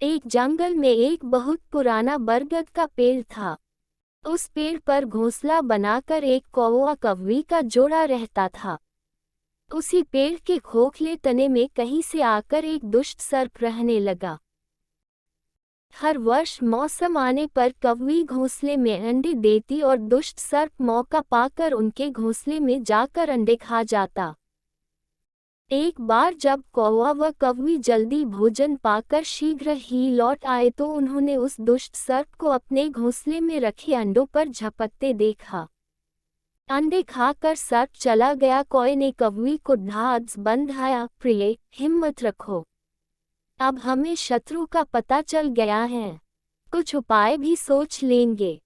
एक जंगल में एक बहुत पुराना बरगद का पेड़ था। उस पेड़ पर घोंसला बनाकर एक कौवा कौवी का जोड़ा रहता था। उसी पेड़ के खोखले तने में कहीं से आकर एक दुष्ट सर्प रहने लगा। हर वर्ष मौसम आने पर कौवी घोंसले में अंडे देती और दुष्ट सर्प मौका पाकर उनके घोंसले में जाकर अंडे खा जाता। एक बार जब कौवा व कौवी जल्दी भोजन पाकर शीघ्र ही लौट आए तो उन्होंने उस दुष्ट सर्प को अपने घोंसले में रखे अंडों पर झपकते देखा। अंडे खाकर सर्प चला गया। कौवे ने कौवी को ढांढस बंधाया, प्रिय, हिम्मत रखो, अब हमें शत्रु का पता चल गया है, कुछ उपाय भी सोच लेंगे।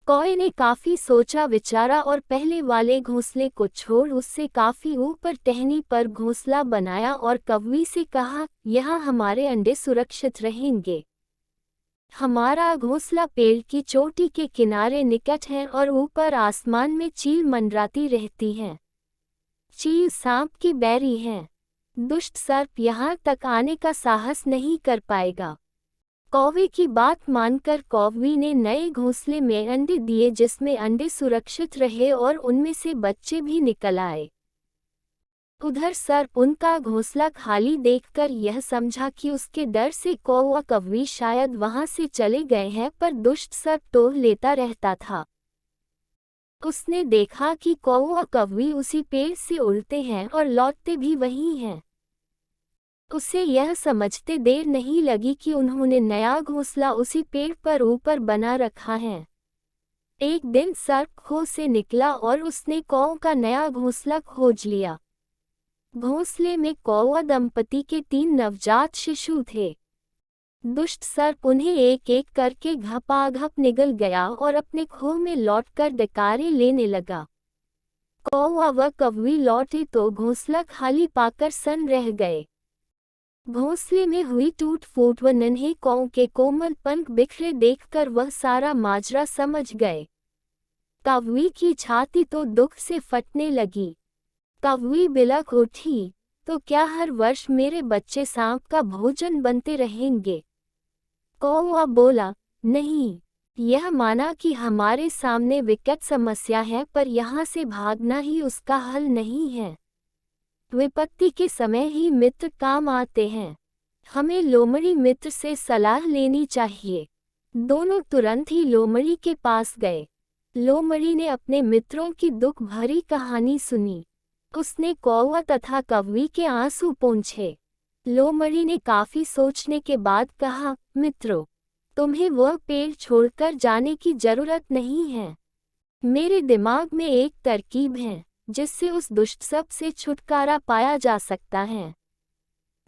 कौवे ने काफी सोचा विचारा और पहले वाले घोंसले को छोड़ उससे काफी ऊपर टहनी पर घोंसला बनाया और कौवी से कहा, यहाँ हमारे अंडे सुरक्षित रहेंगे। हमारा घोंसला पेड़ की चोटी के किनारे निकट है और ऊपर आसमान में चील मंडराती रहती हैं। चील सांप की बैरी है। दुष्ट सर्प यहाँ तक आने का साहस नहीं कर पाएगा। कौवे की बात मानकर कौवी ने नए घोंसले में अंडे दिए जिसमें अंडे सुरक्षित रहे और उनमें से बच्चे भी निकल आए। उधर सर्प उनका घोंसला खाली देखकर यह समझा कि उसके डर से कौवा कौवी शायद वहां से चले गए हैं, पर दुष्ट सर्प टोह लेता रहता था। उसने देखा कि कौवा कौवी उसी पेड़ से उड़ते हैं और लौटते भी वही हैं। उसे यह समझते देर नहीं लगी कि उन्होंने नया घोंसला उसी पेड़ पर ऊपर बना रखा है। एक दिन सर्प खो से निकला और उसने कौवा का नया घोंसला खोज लिया। घोंसले में कौवा दंपति के 3 नवजात शिशु थे। दुष्ट सर्प उन्हें एक एक करके घपाघप निगल गया और अपने खोह में लौटकर डकारे लेने लगा। कौवा व कौवी लौटे तो घोंसला खाली पाकर सन्न रह गए। घोंसले में हुई टूट फूट व नन्हे कौवे के कोमल पंख बिखरे देखकर वह सारा माजरा समझ गए। कौवी की छाती तो दुख से फटने लगी। कौवी बिलख उठी, तो क्या हर वर्ष मेरे बच्चे सांप का भोजन बनते रहेंगे? कौवा बोला, नहीं, यह माना कि हमारे सामने विकट समस्या है, पर यहाँ से भागना ही उसका हल नहीं है। विपत्ति के समय ही मित्र काम आते हैं। हमें लोमड़ी मित्र से सलाह लेनी चाहिए। दोनों तुरंत ही लोमड़ी के पास गए। लोमड़ी ने अपने मित्रों की दुख भरी कहानी सुनी। उसने कौवा तथा कौवी के आंसू पोंछे। लोमड़ी ने काफी सोचने के बाद कहा, मित्रों, तुम्हें वह पेड़ छोड़कर जाने की जरूरत नहीं है। मेरे दिमाग में एक तरकीब है जिससे उस दुष्ट सर्प से छुटकारा पाया जा सकता है।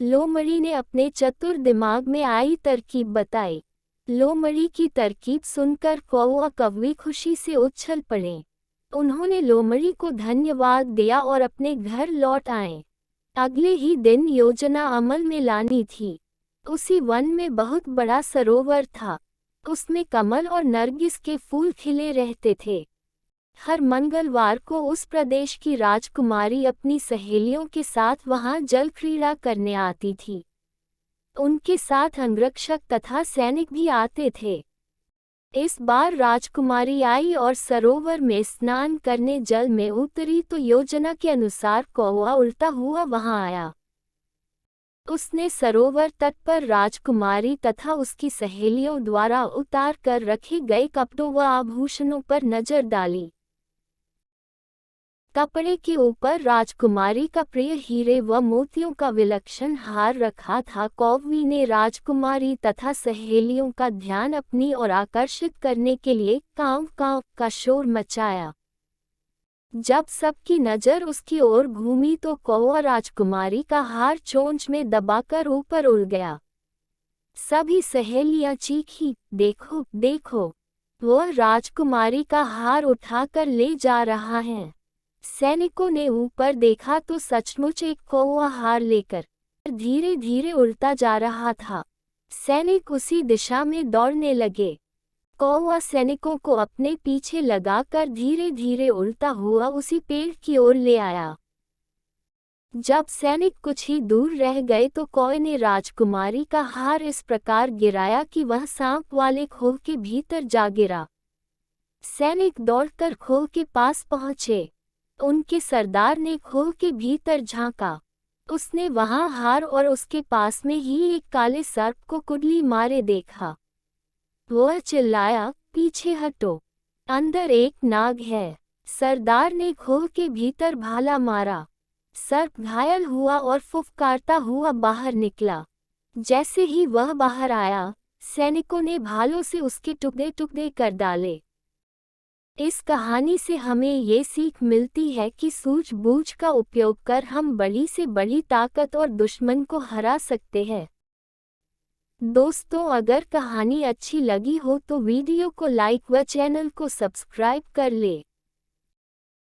लोमड़ी ने अपने चतुर दिमाग में आई तरकीब बताई। लोमड़ी की तरकीब सुनकर कौवा कौवी खुशी से उछल पड़े। उन्होंने लोमड़ी को धन्यवाद दिया और अपने घर लौट आए। अगले ही दिन योजना अमल में लानी थी। उसी वन में बहुत बड़ा सरोवर था। उसमें कमल और नरगिस के फूल खिले रहते थे। हर मंगलवार को उस प्रदेश की राजकुमारी अपनी सहेलियों के साथ वहां जल क्रीड़ा करने आती थी। उनके साथ अंगरक्षक तथा सैनिक भी आते थे। इस बार राजकुमारी आई और सरोवर में स्नान करने जल में उतरी तो योजना के अनुसार कौवा उल्टा हुआ वहां आया। उसने सरोवर तट पर राजकुमारी तथा उसकी सहेलियों द्वारा उतार कर रखे गए कपड़ों व आभूषणों पर नजर डाली। कपड़े के ऊपर राजकुमारी का प्रिय हीरे व मोतियों का विलक्षण हार रखा था। कौवी ने राजकुमारी तथा सहेलियों का ध्यान अपनी ओर आकर्षित करने के लिए कांव कांव का शोर मचाया। जब सबकी नजर उसकी ओर घूमी तो कौवा राजकुमारी का हार चोंच में दबाकर ऊपर उड़ गया। सभी सहेलियां चीखीं, देखो देखो, वह राजकुमारी का हार उठाकर ले जा रहा है। सैनिकों ने ऊपर देखा तो सचमुच एक कौवा हार लेकर धीरे धीरे उड़ता जा रहा था। सैनिक उसी दिशा में दौड़ने लगे। कौवा सैनिकों को अपने पीछे लगाकर धीरे धीरे उड़ता हुआ उसी पेड़ की ओर ले आया। जब सैनिक कुछ ही दूर रह गए तो कौवे ने राजकुमारी का हार इस प्रकार गिराया कि वह सांप वाले खोह के भीतर जा गिरा। सैनिक दौड़कर खोह के पास पहुंचे। उनके सरदार ने खोह के भीतर झांका। उसने वहां हार और उसके पास में ही एक काले सर्प को कुंडली मारे देखा। वह चिल्लाया, पीछे हटो, अंदर एक नाग है। सरदार ने खोह के भीतर भाला मारा। सर्प घायल हुआ और फुफकारता हुआ बाहर निकला। जैसे ही वह बाहर आया, सैनिकों ने भालों से उसके टुकड़े टुकड़े कर डाले। इस कहानी से हमें ये सीख मिलती है कि सूझबूझ का उपयोग कर हम बड़ी से बड़ी ताकत और दुश्मन को हरा सकते हैं। दोस्तों, अगर कहानी अच्छी लगी हो तो वीडियो को लाइक व चैनल को सब्सक्राइब कर ले।